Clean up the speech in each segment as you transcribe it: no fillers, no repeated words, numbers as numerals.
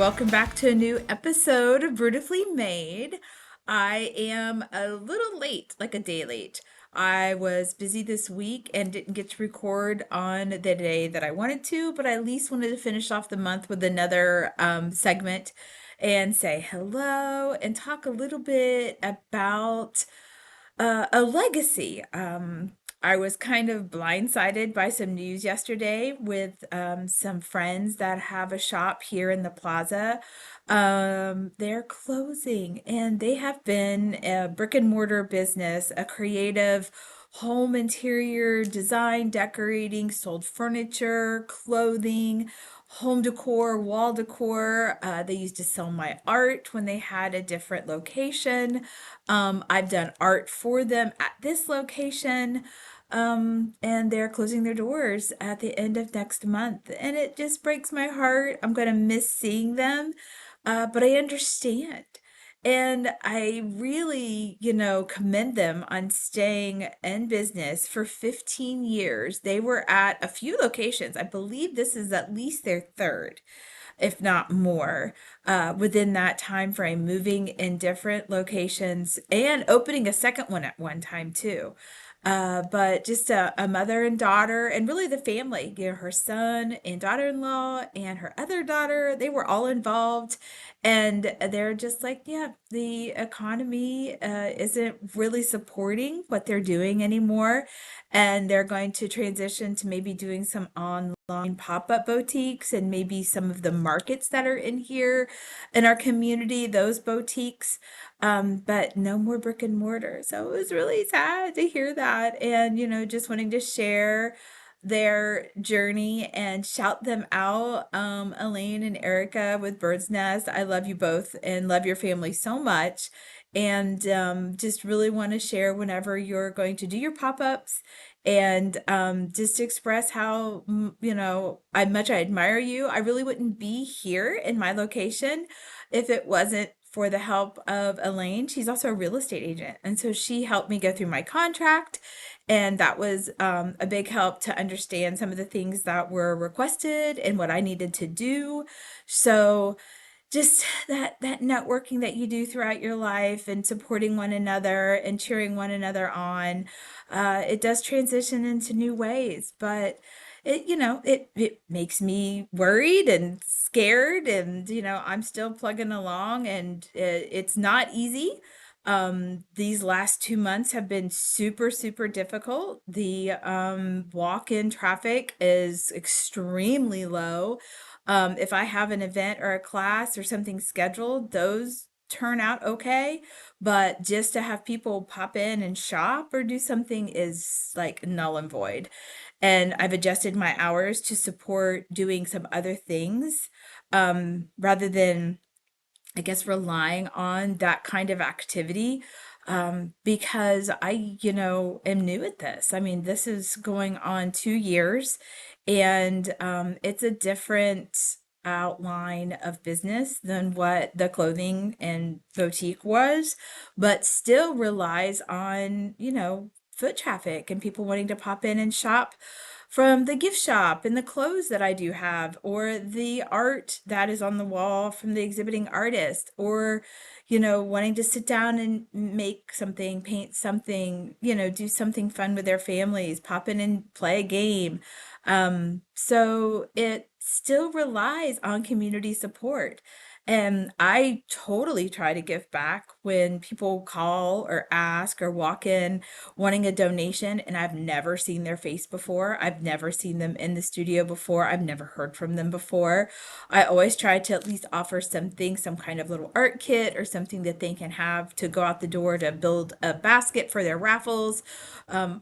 Welcome back to a new episode of Brewtifully Made. I am a little late, like a day late. I was busy this week and didn't get to record on the day that I wanted to, but I at least wanted to finish off the month with another segment and say hello and talk a little bit about a legacy. I was kind of blindsided by some news yesterday with some friends that have a shop here in the plaza. They're closing, and they have been a brick and mortar business, a creative home interior design, decorating, sold furniture, clothing, home decor, wall decor. They used to sell my art when they had a different location. I've done art for them at this location. And they're closing their doors at the end of next month. And it just breaks my heart. I'm going to miss seeing them, but I understand. And I really, commend them on staying in business for 15 years. They were at a few locations. I believe this is at least their third, if not more, within that time frame, moving in different locations and opening a second one at one time too. But just a mother and daughter, and really the family, her son and daughter-in-law and her other daughter, they were all involved. And they're just like, yeah, the economy isn't really supporting what they're doing anymore. And they're going to transition to maybe doing some online pop-up boutiques and maybe some of the markets that are in here in our community, those boutiques, but no more brick and mortar. So it was really sad to hear that. And, just wanting to share their journey and shout them out. Elaine and Erica with Bird's Nest, I love you both and love your family so much. And just really want to share whenever you're going to do your pop-ups and just express how, I much I admire you. I really wouldn't be here in my location if it wasn't for the help of Elaine. She's also a real estate agent. And so she helped me go through my contract. And that was a big help to understand some of the things that were requested and what I needed to do. So just that networking that you do throughout your life and supporting one another and cheering one another on, it does transition into new ways, but it makes me worried and scared, and I'm still plugging along, and it's not easy. These last 2 months have been super, super difficult. The walk-in traffic is extremely low. If I have an event or a class or something scheduled, those turn out okay. But just to have people pop in and shop or do something is like null and void. And I've adjusted my hours to support doing some other things rather than, I guess, relying on that kind of activity, because I, am new at this. I mean, this is going on 2 years, and it's a different outline of business than what the clothing and boutique was, but still relies on, foot traffic and people wanting to pop in and shop from the gift shop and the clothes that I do have, or the art that is on the wall from the exhibiting artist, or, wanting to sit down and make something, paint something, do something fun with their families, pop in and play a game. So it still relies on community support. And I totally try to give back when people call or ask or walk in wanting a donation, and I've never seen their face before. I've never seen them in the studio before. I've never heard from them before. I always try to at least offer something, some kind of little art kit or something that they can have to go out the door to build a basket for their raffles,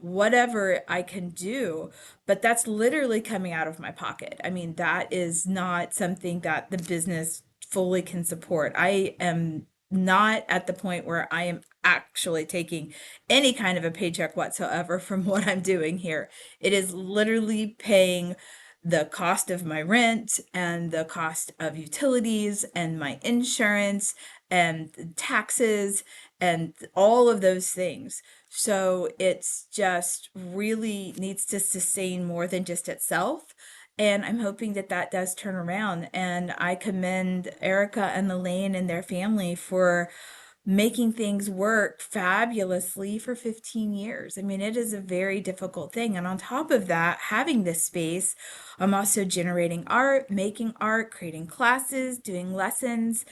whatever I can do. But that's literally coming out of my pocket. I mean, that is not something that the business fully can support. I am not at the point where I am actually taking any kind of a paycheck whatsoever from what I'm doing here. It is literally paying the cost of my rent and the cost of utilities and my insurance and taxes and all of those things. So it's just really needs to sustain more than just itself. And I'm hoping that that does turn around. And I commend Erica and Elaine and their family for making things work fabulously for 15 years. I mean, it is a very difficult thing. And on top of that, having this space, I'm also generating art, making art, creating classes, doing lessons.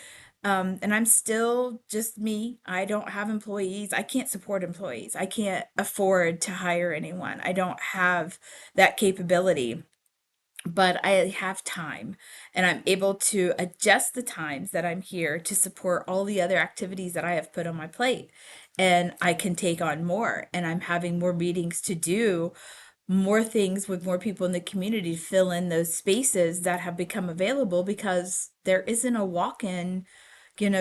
And I'm still just me. I don't have employees. I can't support employees. I can't afford to hire anyone. I don't have that capability, but I have time and I'm able to adjust the times that I'm here to support all the other activities that I have put on my plate. And I can take on more, and I'm having more meetings to do more things with more people in the community to fill in those spaces that have become available because there isn't a walk-in,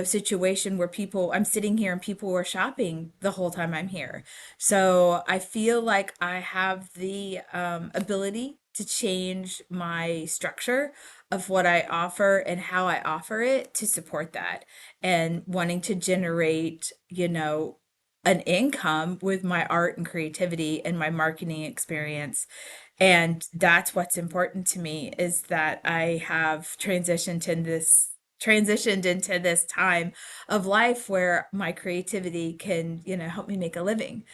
situation where I'm sitting here and people are shopping the whole time I'm here. So I feel like I have the ability to change my structure of what I offer and how I offer it to support that, and wanting to generate, an income with my art and creativity and my marketing experience. And that's what's important to me, is that I have transitioned into this time of life where my creativity can, help me make a living.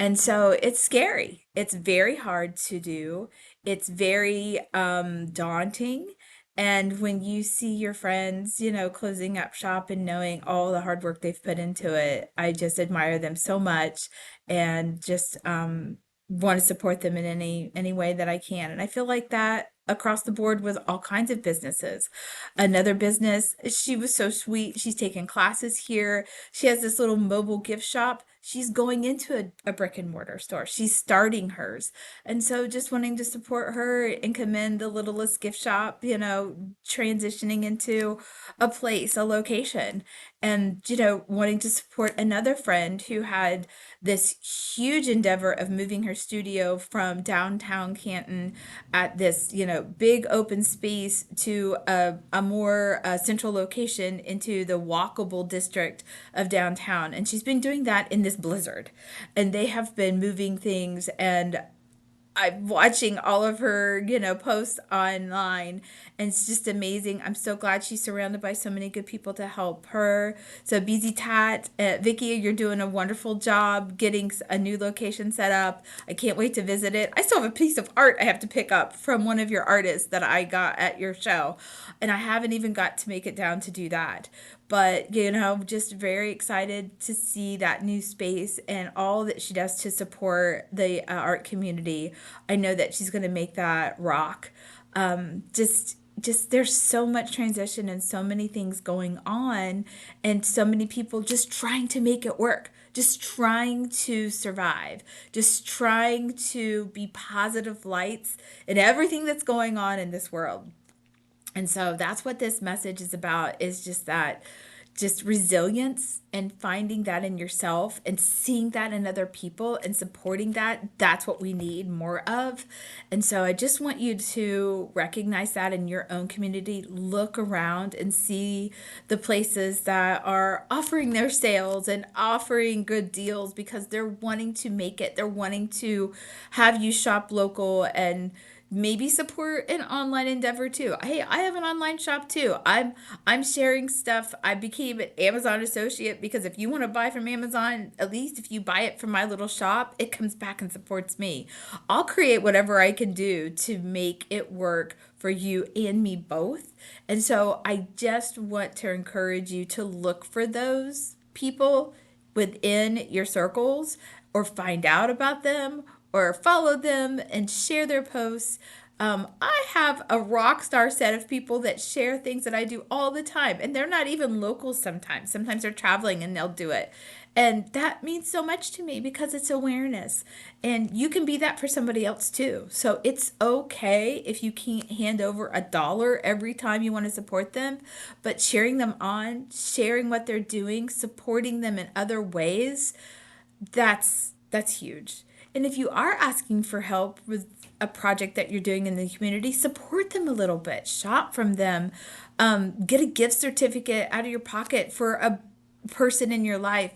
And so it's scary. It's very hard to do. It's very daunting. And when you see your friends, closing up shop and knowing all the hard work they've put into it, I just admire them so much, and just want to support them in any way that I can. And I feel like that across the board with all kinds of businesses. Another business, she was so sweet. She's taking classes here. She has this little mobile gift shop. She's going into a brick and mortar store. She's starting hers. And so just wanting to support her and commend the littlest gift shop, transitioning into a place, a location. And, wanting to support another friend who had this huge endeavor of moving her studio from downtown Canton at this, big open space to a more central location into the walkable district of downtown. And she's been doing that in this blizzard. And they have been moving things, and I'm watching all of her, posts online, and it's just amazing. I'm so glad she's surrounded by so many good people to help her. So, BZ Tat, Vicky, you're doing a wonderful job getting a new location set up. I can't wait to visit it. I still have a piece of art I have to pick up from one of your artists that I got at your show, and I haven't even got to make it down to do that. But, just very excited to see that new space and all that she does to support the art community. I know that she's going to make that rock. Just there's so much transition and so many things going on, and so many people just trying to make it work, just trying to survive, just trying to be positive lights in everything that's going on in this world. And so that's what this message is about, is just that, just resilience, and finding that in yourself and seeing that in other people and supporting that. That's what we need more of. And so I just want you to recognize that in your own community. Look around and see the places that are offering their sales and offering good deals because they're wanting to make it. They're wanting to have you shop local and maybe support an online endeavor too. Hey, I have an online shop too. I'm sharing stuff. I became an Amazon associate because if you want to buy from Amazon, at least if you buy it from my little shop, it comes back and supports me. I'll create whatever I can do to make it work for you and me both. And so I just want to encourage you to look for those people within your circles, or find out about them, or follow them and share their posts. I have a rock star set of people that share things that I do all the time, and they're not even local sometimes. Sometimes they're traveling and they'll do it. And that means so much to me because it's awareness. And you can be that for somebody else too. So it's okay if you can't hand over $1 every time you want to support them, but sharing them on, sharing what they're doing, supporting them in other ways, that's huge. And if you are asking for help with a project that you're doing in the community, support them a little bit. Shop from them. Get a gift certificate out of your pocket for a person in your life.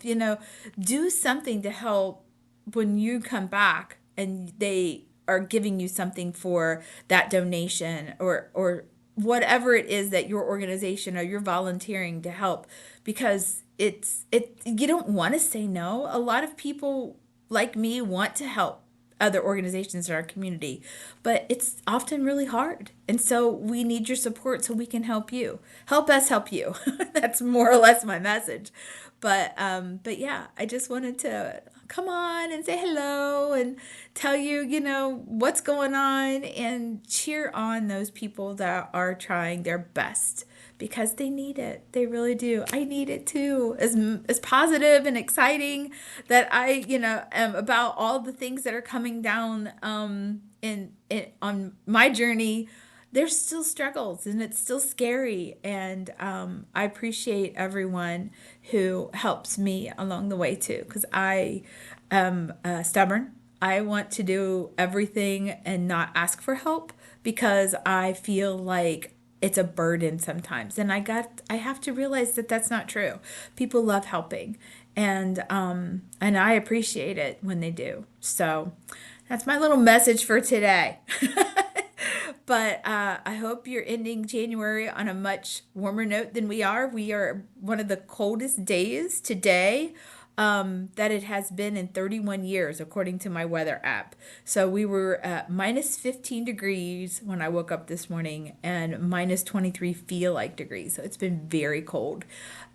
Do something to help when you come back and they are giving you something for that donation, or whatever it is that your organization or you're volunteering to help, because you don't want to say no. A lot of people like me want to help other organizations in our community, but it's often really hard. And so we need your support so we can help you. Help us help you. That's more or less my message. But yeah, I just wanted to come on and say hello and tell you, what's going on, and cheer on those people that are trying their best, because they need it. They really do. I need it too. As positive and exciting that I, am about all the things that are coming down in on my journey, there's still struggles and it's still scary. And I appreciate everyone who helps me along the way too, because I am stubborn. I want to do everything and not ask for help because I feel like it's a burden sometimes. And I have to realize that that's not true. People love helping, and I appreciate it when they do. So that's my little message for today. But I hope you're ending January on a much warmer note than we are. We are one of the coldest days today that it has been in 31 years, according to my weather app. So we were at minus 15 degrees when I woke up this morning, and minus 23 feel like degrees. So it's been very cold.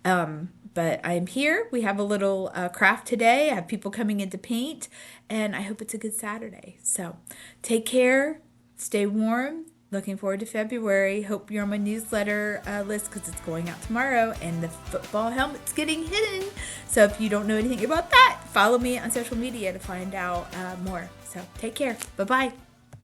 But I'm here. We have a little craft today. I have people coming in to paint, and I hope it's a good Saturday. So take care. Stay warm. Looking forward to February. Hope you're on my newsletter list, because it's going out tomorrow, and the football helmet's getting hidden. So if you don't know anything about that, follow me on social media to find out more. So take care. Bye-bye.